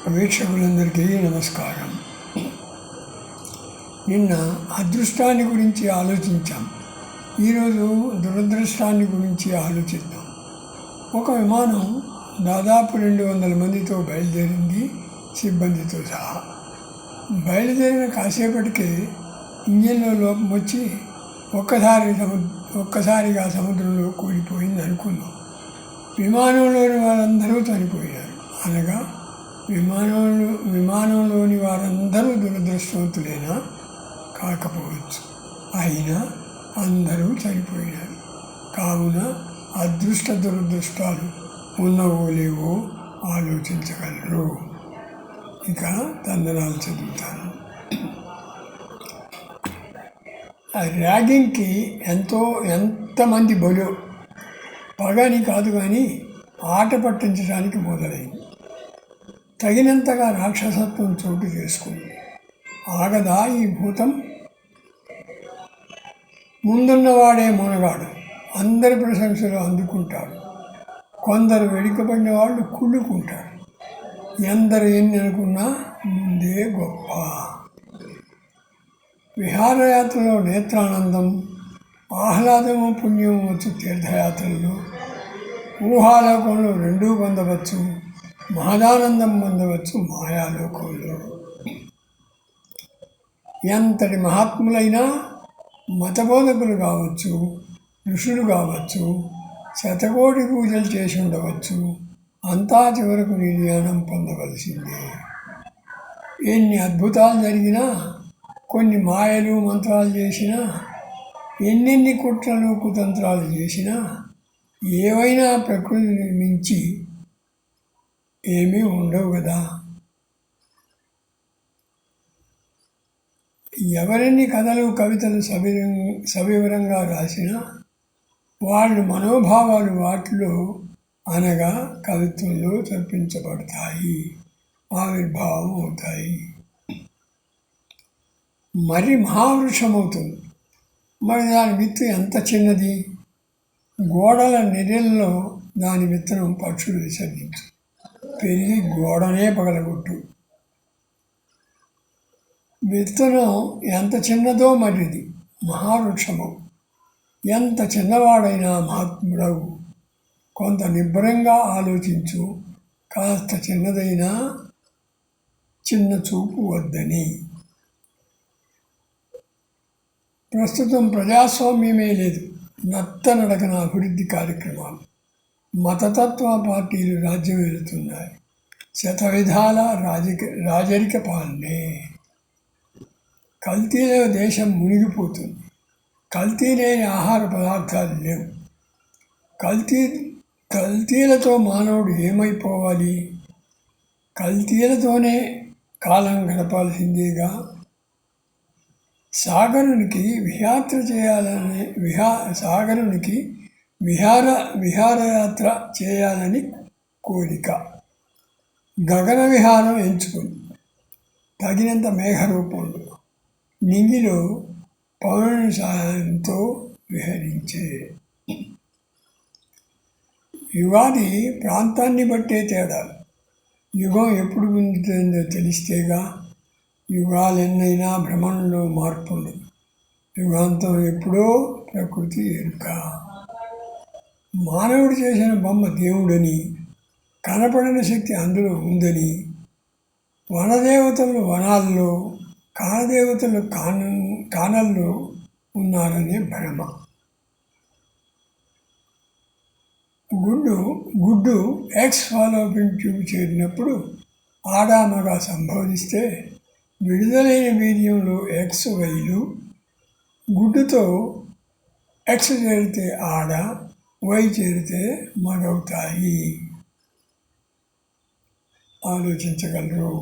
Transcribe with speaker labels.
Speaker 1: వీక్షకులందరికీ నమస్కారం. నిన్న అదృష్టాన్ని గురించి ఆలోచించాం. ఈరోజు దురదృష్టాన్ని గురించి ఆలోచిద్దాం. ఒక విమానం దాదాపు 200 మందితో బయలుదేరింది, సిబ్బందితో సహా. బయలుదేరిన కాసేపటికే ఇంజన్లో లోపం వచ్చి ఒక్కసారిగా సముద్రంలో కూలిపోయింది అనుకుందాం. విమానంలోని వారందరూ చనిపోయారు. అనగా విమానంలోని వారందరూ దురదృష్టవంతులైనా కాకపోవచ్చు, అయినా అందరూ చనిపోయినారు. కావున అదృష్ట దురదృష్టాలు ఉన్నవో లేవో ఆలోచించగలరు. ఇక తందనాలు చదువుతాను. ర్యాగింగ్కి ఎంతమంది బలో పగని కాదు, కానీ ఆట పట్టించడానికి మొదలైంది. తగినంతగా రాక్షసత్వం చోటు చేసుకుంది. ఆగదా ఈ భూతం? ముందున్నవాడే మునగాడు, అందరి ప్రశంసలు అందుకుంటాడు. కొందరు వెనుకబడిన వాళ్ళు కుళ్ళుకుంటారు. ఎందరు ఎన్ని అనుకున్నా ముందే గొప్ప. విహారయాత్రలో నేత్రానందం, ఆహ్లాదము, పుణ్యము వచ్చు తీర్థయాత్రల్లో ఊహాలోకంలో రెండూ పొందవచ్చు. మహదానందం పొందవచ్చు మాయాలోకంలో. ఎంతటి మహాత్ములైనా మతబోధకులు కావచ్చు, ఋషులు కావచ్చు, శతకోటి పూజలు చేసి ఉండవచ్చు, అంతా చివరకు నిర్యాణం పొందవలసిందే. ఎన్ని అద్భుతాలు జరిగినా, కొన్ని మాయలు మంత్రాలు చేసినా, ఎన్నెన్ని కుట్రలు కుతంత్రాలు చేసినా, ఏవైనా ప్రకృతిని మించి ఏమీ ఉండవు కదా. ఎవరెన్ని కథలు కవితలు సవివరంగా రాసినా వాళ్ళు మనోభావాలు వాటిలో అనగా కవిత్వంలో చర్పించబడతాయి, ఆవిర్భావం అవుతాయి. మరి మహావృక్షమవుతుంది. మరి దాని విత్తు ఎంత చిన్నది! గోడల నెర్రెల్లో దాని విత్తనం పక్షులు విసర్జించు, పెరిగి గోడనే పగలగొట్టు. విత్తనం ఎంత చిన్నదో మరిది మహావృక్షము. ఎంత చిన్నవాడైనా మహాత్ముడవు. కొంత నిబ్బరంగా ఆలోచించు, కాస్త చిన్నదైనా చిన్న చూపు వద్దని. ప్రస్తుతం ప్రజాస్వామ్యమే లేదు. నత్తనడకన అభివృద్ధి కార్యక్రమాలు, మతతత్వ పార్టీలు రాజ్యం వెళుతున్నాయి. శతవిధాల రాజరిక పాలనే. కల్తీలో దేశం మునిగిపోతుంది. కల్తీ లేని ఆహార పదార్థాలు లేవు. కల్తీలతో మానవుడు ఏమైపోవాలి? కల్తీలతోనే కాలం గడపాల్సిందేగా. సాగరునికి విహారయాత్ర చేయాలని కోరిక. గగన విహారం ఎంచుకుంది. తగినంత మేఘరూపంలో నింగిలో పౌర్ణమి సాయంతో విహరించే. యుగాది ప్రాంతాన్ని బట్టే తేడాలు. యుగం ఎప్పుడు పొందుతుందో తెలిస్తేగా. యుగాలెన్నైనా భ్రమణంలో మార్పు ఉండదు. యుగాంతం ఎప్పుడో ప్రకృతి ఎరుక. మానవుడు చేసిన బొమ్మ దేవుడని, కనపడిన శక్తి అందులో ఉందని, వనదేవతలు వనాల్లో, కానదేవతలు కానల్లో ఉన్నారనే భ్రమ. గుడ్డు ఎక్స్ ఫాలోపిన్ ట్యూబ్ చేరినప్పుడు ఆడామగా సంభవిస్తే విడుదలైన వీర్యంలో ఎక్స్ వైలు, గుడ్డుతో ఎక్స్ చేరితే ఆడ, వై చేరితే మగవుతాయి. ఆలోచించగలరు.